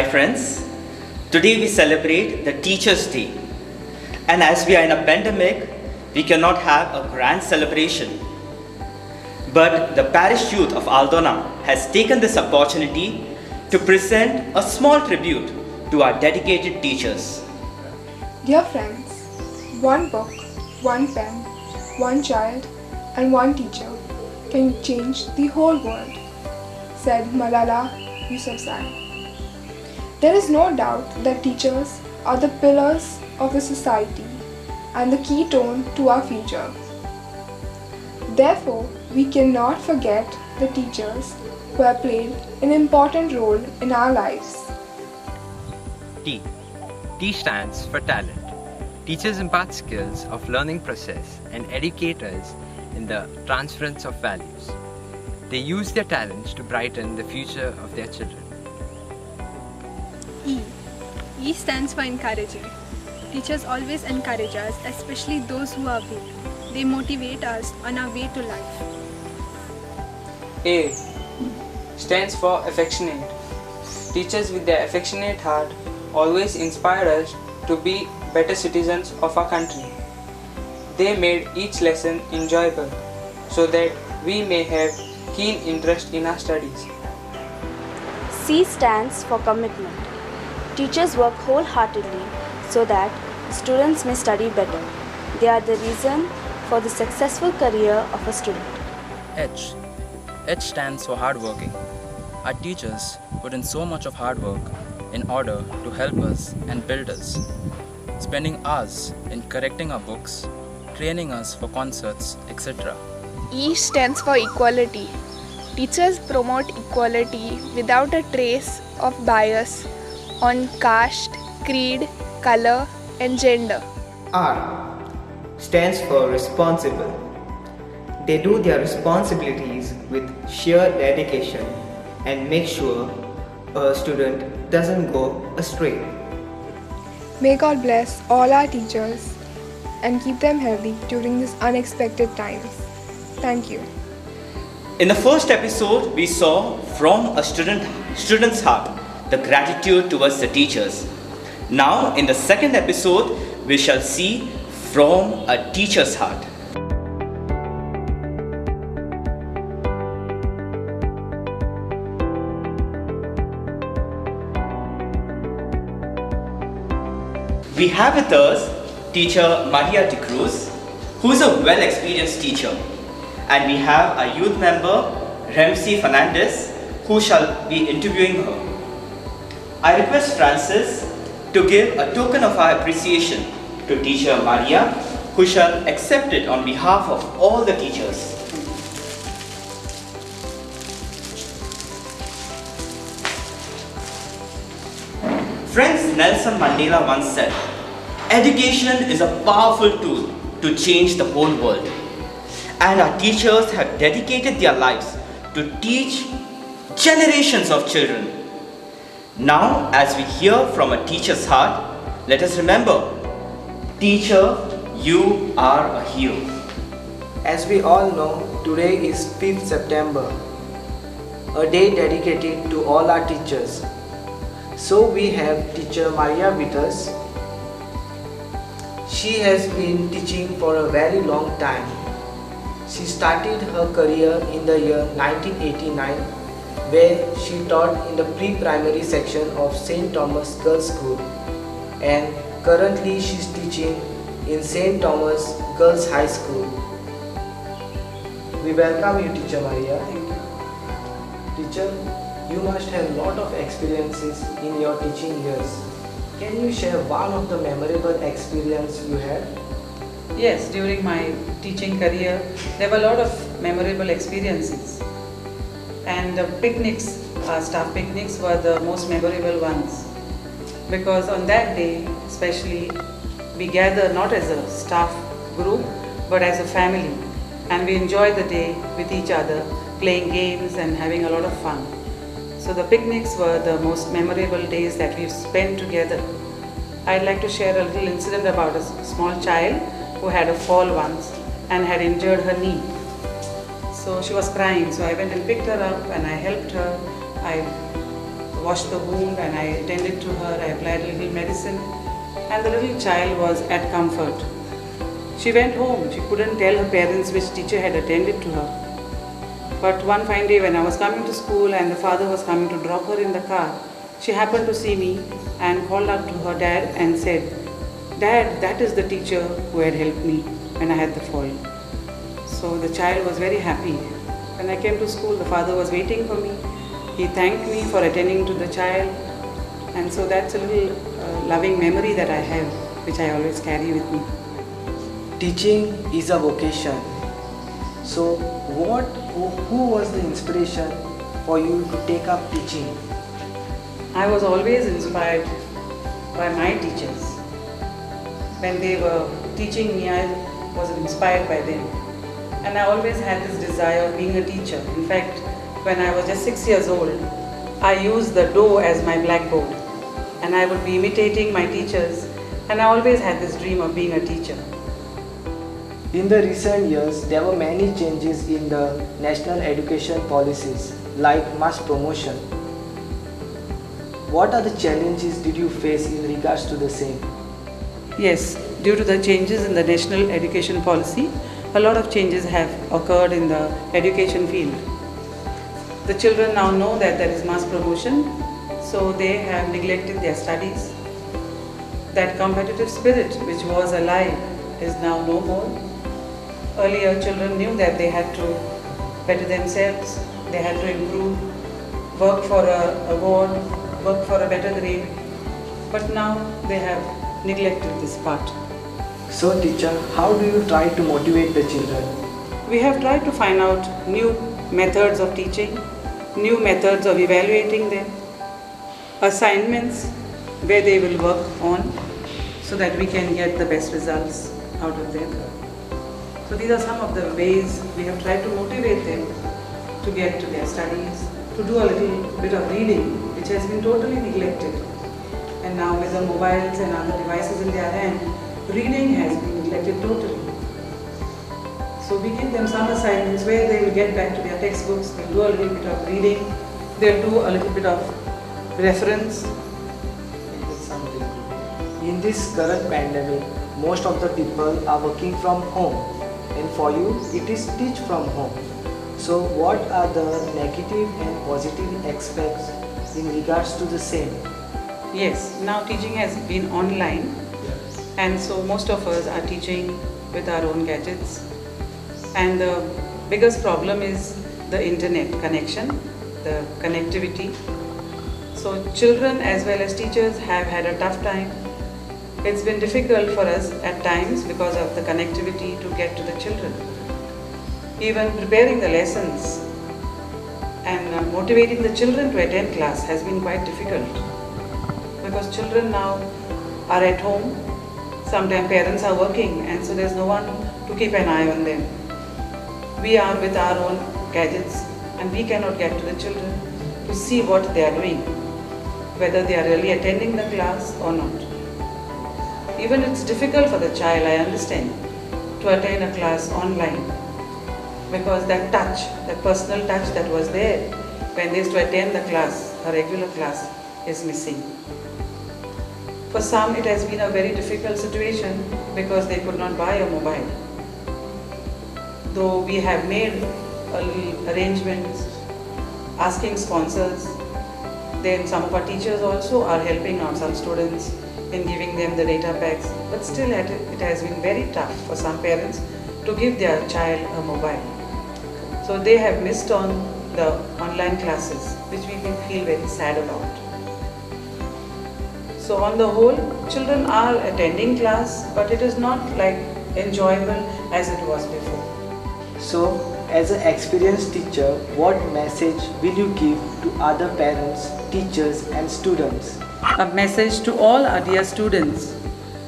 friends, today we celebrate the Teachers' Day. And as we are in a pandemic, we cannot have a grand celebration. But the parish youth of Aldona has taken this opportunity to present a small tribute to our dedicated teachers. Dear friends, one book, one pen, one child, and one teacher can change the whole world, said Malala Yousafzai. There is no doubt that teachers are the pillars of the society and the key tone to our future. Therefore, we cannot forget the teachers who have played an important role in our lives. T. T stands for talent. Teachers impart skills of learning process and educate us in the transference of values. They use their talents to brighten the future of their children. E. E stands for encouraging. Teachers always encourage us, especially those who are weak. They motivate us on our way to life. A stands for affectionate. Teachers with their affectionate heart always inspire us to be better citizens of our country. They made each lesson enjoyable so that we may have keen interest in our studies. C stands for commitment. Teachers work wholeheartedly so that students may study better. They are the reason for the successful career of a student. H. H stands for hardworking. Our teachers put in so much of hard work in order to help us and build us, spending hours in correcting our books, training us for concerts, etc. E stands for equality. Teachers promote equality without a trace of bias on caste, creed, color, and gender. R stands for responsible. They do their responsibilities with sheer dedication and make sure a student doesn't go astray. May God bless all our teachers and keep them healthy during these unexpected times. Thank you. In the first episode, we saw from a student's heart the gratitude towards the teachers. Now, in the second episode, we shall see from a teacher's heart. We have with us teacher Maria de Cruz, who is a well-experienced teacher. And we have a youth member, Ramsey Fernandez, who shall be interviewing her. I request Francis to give a token of our appreciation to teacher Maria, who shall accept it on behalf of all the teachers. Friends, Nelson Mandela once said, "Education is a powerful tool to change the whole world." And our teachers have dedicated their lives to teach generations of children. Now, as we hear from a teacher's heart, let us remember, teacher, you are a hero. As we all know, today is 5th September, a day dedicated to all our teachers. So we have teacher Maria with us. She has been teaching for a very long time. She started her career in the year 1989, where she taught in the pre-primary section of St. Thomas Girls' School, and currently she is teaching in St. Thomas Girls' High School. We welcome you, teacher Maria. Thank you. Teacher, you must have a lot of experiences in your teaching years. Can you share one of the memorable experience you had? Yes, during my teaching career, there were a lot of memorable experiences. And the picnics, staff picnics, were the most memorable ones. Because on that day, especially, we gather not as a staff group, but as a family. And we enjoy the day with each other, playing games and having a lot of fun. So the picnics were the most memorable days that we've spent together. I'd like to share a little incident about a small child who had a fall once and had injured her knee. So she was crying, so I went and picked her up and I helped her. I washed the wound and I attended to her. I applied a little medicine and the little child was at comfort. She went home. She couldn't tell her parents which teacher had attended to her. But one fine day when I was coming to school and the father was coming to drop her in the car, she happened to see me and called out to her dad and said, "Dad, that is the teacher who had helped me when I had the fall." So the child was very happy. When I came to school, the father was waiting for me. He thanked me for attending to the child. And so that's a little loving memory that I have, which I always carry with me. Teaching is a vocation. So who was the inspiration for you to take up teaching? I was always inspired by my teachers. When they were teaching me, I was inspired by them. And I always had this desire of being a teacher. In fact, when I was just 6 years old, I used the door as my blackboard. And I would be imitating my teachers. And I always had this dream of being a teacher. In the recent years, there were many changes in the national education policies, like mass promotion. What are the challenges did you face in regards to the same? Yes, due to the changes in the national education policy, a lot of changes have occurred in the education field. The children now know that there is mass promotion, so they have neglected their studies. That competitive spirit which was alive is now no more. Earlier, children knew that they had to better themselves, they had to improve, work for an award, work for a better grade. But now they have neglected this part. So teacher, how do you try to motivate the children? We have tried to find out new methods of teaching, new methods of evaluating them, assignments where they will work on so that we can get the best results out of them. So these are some of the ways we have tried to motivate them to get to their studies, to do a little bit of reading, which has been totally neglected. And now with the mobiles and other devices in their hand, reading has been neglected totally. So we give them some assignments where they will get back to their textbooks, they'll do a little bit of reading, they'll do a little bit of reference. In this current pandemic, most of the people are working from home, and for you, it is teach from home. So what are the negative and positive aspects in regards to the same? Yes, now teaching has been online, and so most of us are teaching with our own gadgets. And the biggest problem is the internet connection, the connectivity. So children as well as teachers have had a tough time. It's been difficult for us at times because of the connectivity to get to the children. Even preparing the lessons and motivating the children to attend class has been quite difficult because children now are at home. Sometimes parents are working and so there's no one to keep an eye on them. We are with our own gadgets and we cannot get to the children to see what they are doing, whether they are really attending the class or not. Even it's difficult for the child, I understand, to attend a class online because that touch, that personal touch that was there when they used to attend the class, a regular class, is missing. For some it has been a very difficult situation because they could not buy a mobile. Though we have made arrangements, asking sponsors, then some of our teachers also are helping out some students in giving them the data packs, but still it has been very tough for some parents to give their child a mobile. So they have missed on the online classes, which we feel very sad about. So on the whole, children are attending class, but it is not like enjoyable as it was before. So, as an experienced teacher, what message will you give to other parents, teachers and students? A message to all our dear students.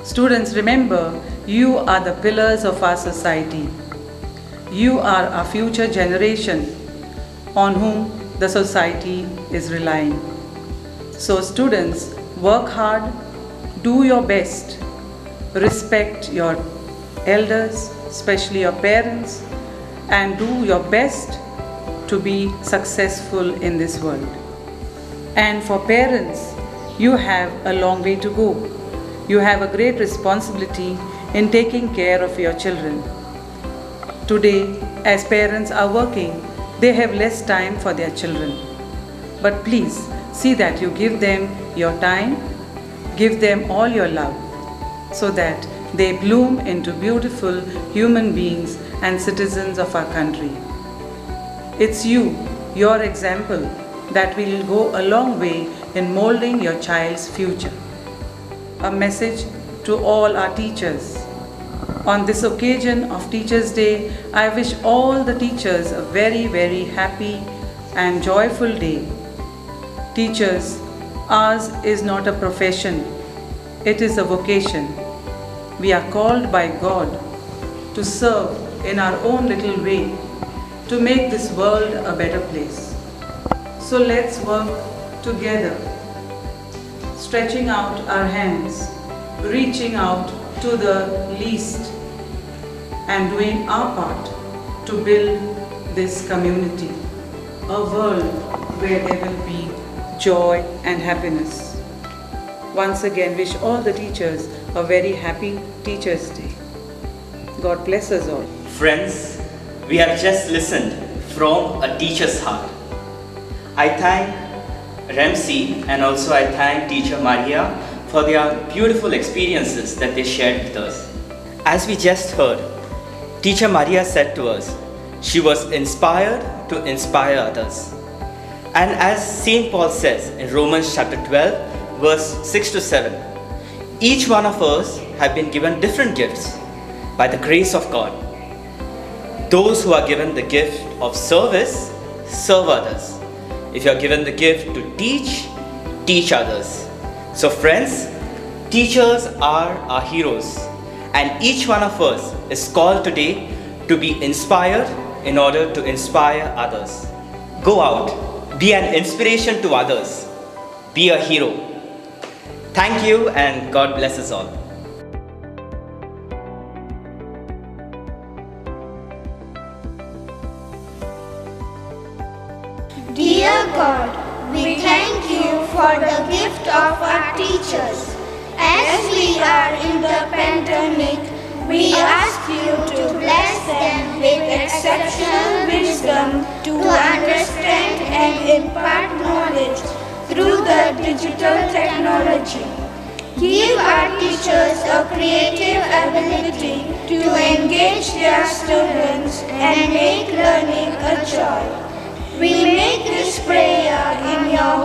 Students, remember, you are the pillars of our society. You are our future generation on whom the society is relying. So students, work hard, do your best, respect your elders, especially your parents, and do your best to be successful in this world. And for parents, you have a long way to go. You have a great responsibility in taking care of your children. Today, as parents are working, they have less time for their children. But please see that you give them your time, give them all your love, so that they bloom into beautiful human beings and citizens of our country. It's you, your example, that will go a long way in molding your child's future. A message to all our teachers. On this occasion of Teachers' Day, I wish all the teachers a very, very happy and joyful day. Teachers, ours is not a profession, it is a vocation. We are called by God to serve in our own little way to make this world a better place. So let's work together, stretching out our hands, reaching out to the least, and doing our part to build this community, a world where there will be joy and happiness. Once again, wish all the teachers a very happy Teachers' Day. God bless us all. Friends, we have just listened from a teacher's heart. I thank Ramsey and also I thank Teacher Maria for their beautiful experiences that they shared with us. As we just heard, Teacher Maria said to us, she was inspired to inspire others. And as St. Paul says in Romans chapter 12, verse 6 to 7, each one of us have been given different gifts by the grace of God. Those who are given the gift of service, serve others. If you are given the gift to teach, teach others. So friends, teachers are our heroes, and each one of us is called today to be inspired in order to inspire others. Go out, be an inspiration to others, be a hero. Thank you and God bless us all. Dear God, we thank you for the gift of our teachers. As we are in the pandemic, we ask you to bless them with exceptional wisdom to understand and impart knowledge through the digital technology. Give our teachers a creative ability to engage their students and make learning a joy. We make this prayer in your